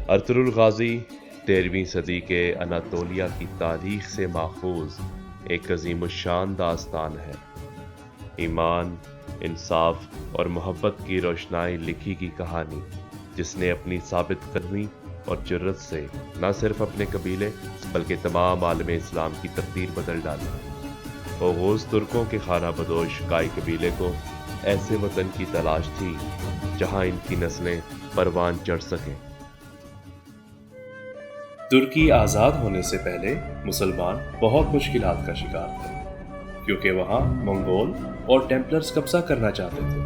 Ertugrul गाजी 13वीं सदी के Anatolia की तारीख से माखूज एक अजीमुश्शान दास्तान है। ईमान, इंसाफ और मोहब्बत की रोशनाई लिखी की कहानी जिसने अपनी साबित कदमी और जुर्रत से न सिर्फ अपने कबीले बल्कि तमाम आलम इस्लाम की तकदीर बदल डाली। ओगोज़ तुर्कों के खाना बदोश काई कबीले को ऐसे वतन की तलाश थी जहां इनकी नस्लें परवान चढ़ सकें। तुर्की आज़ाद होने से पहले मुसलमान बहुत मुश्किलात का शिकार थे क्योंकि वहां मंगोल और टेम्पलर्स कब्जा करना चाहते थे।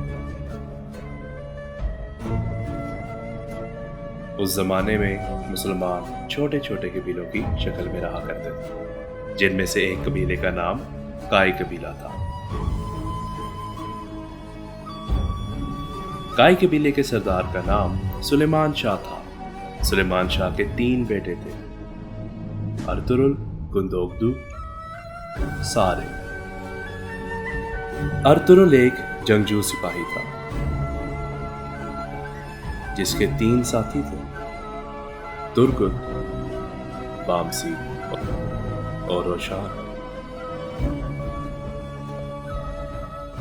उस जमाने में मुसलमान छोटे छोटे कबीलों की शक्ल में रहा करते थे, जिनमें से एक कबीले का नाम काई कबीला था। काई कबीले के सरदार का नाम सुलेमान शाह था। सुलेमान शाह के 3 बेटे थे, अर्तुगरुल, गुंदोगदु, सारे। अर्तुगरुल एक जंगजू सिपाही था जिसके 3 साथी थे, तुर्गुत, बामसी और रोशान।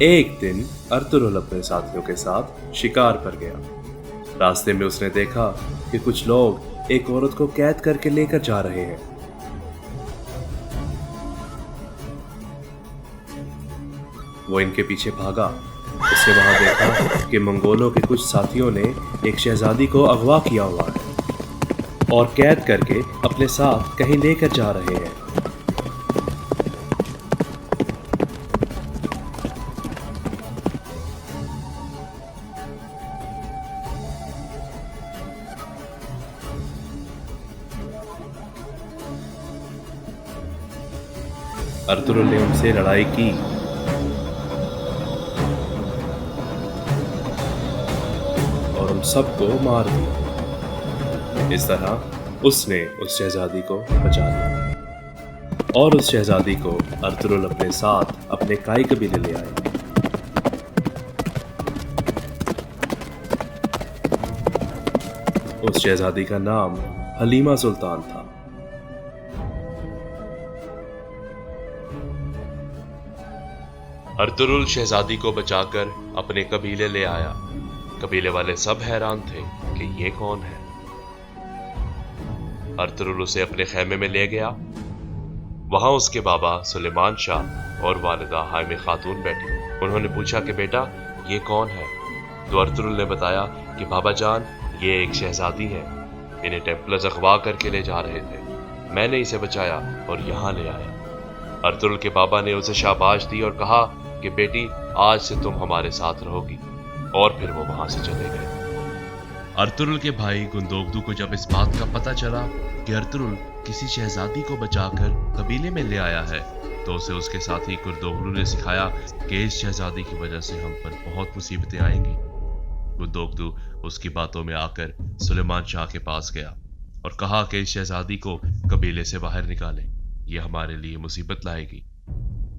एक दिन अर्तुगरुल अपने साथियों के साथ शिकार पर गया। रास्ते में उसने देखा कि कुछ लोग एक औरत को कैद करके लेकर जा रहे हैं। वो इनके पीछे भागा। उसने वहां देखा कि मंगोलों के कुछ साथियों ने एक शहजादी को अगवा किया हुआ है और कैद करके अपने साथ कहीं लेकर जा रहे हैं। अर्तुगरुल ने उनसे लड़ाई की और उन सबको मार दिया। इस तरह उसने उस शहजादी को बचा लिया और उस शहजादी को अर्तुगरुल अपने साथ अपने काई कबीले ले आए। उस शहजादी का नाम हलीमा सुल्तान था। अर्तुगरुल शहजादी को बचाकर अपने कबीले ले आया। कबीले वाले सब हैरान थे कि ये कौन है। अर्तुगरुल उसे अपने खेमे में ले गया। वहां उसके बाबा सुलेमान शाह और वालिदा हाइमे खातून बैठी। उन्होंने पूछा कि बेटा ये कौन है? तो अर्तुगरुल ने बताया कि बाबा जान, ये एक शहजादी है। इन्हें टेम्पलर्स अगवा करके ले जा रहे थे। मैंने इसे बचाया और यहाँ ले आया। अर्तुगरुल के बाबा ने उसे शाबाश दी और कहा कि बेटी आज से तुम हमारे साथ रहोगी, और फिर वो वहां से चले गए। अर्तुगरुल के भाई गुंदोगदु को जब इस बात का पता चला कि अर्तुगरुल किसी शहजादी को बचाकर कबीले में ले आया है, तो उसे उसके साथी गुंदोगदु ने सिखाया कि इस शहजादी की वजह से हम पर बहुत मुसीबतें आएंगी। गुंदोगदु उसकी बातों में आकर सुलेमान शाह के पास गया और कहा कि इस शहजादी को कबीले से बाहर निकालें, यह हमारे लिए मुसीबत लाएगी।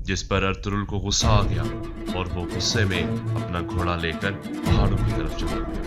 जिस पर अर्तुगरुल को गुस्सा आ गया और वो गुस्से में अपना घोड़ा लेकर पहाड़ों की तरफ चला गया।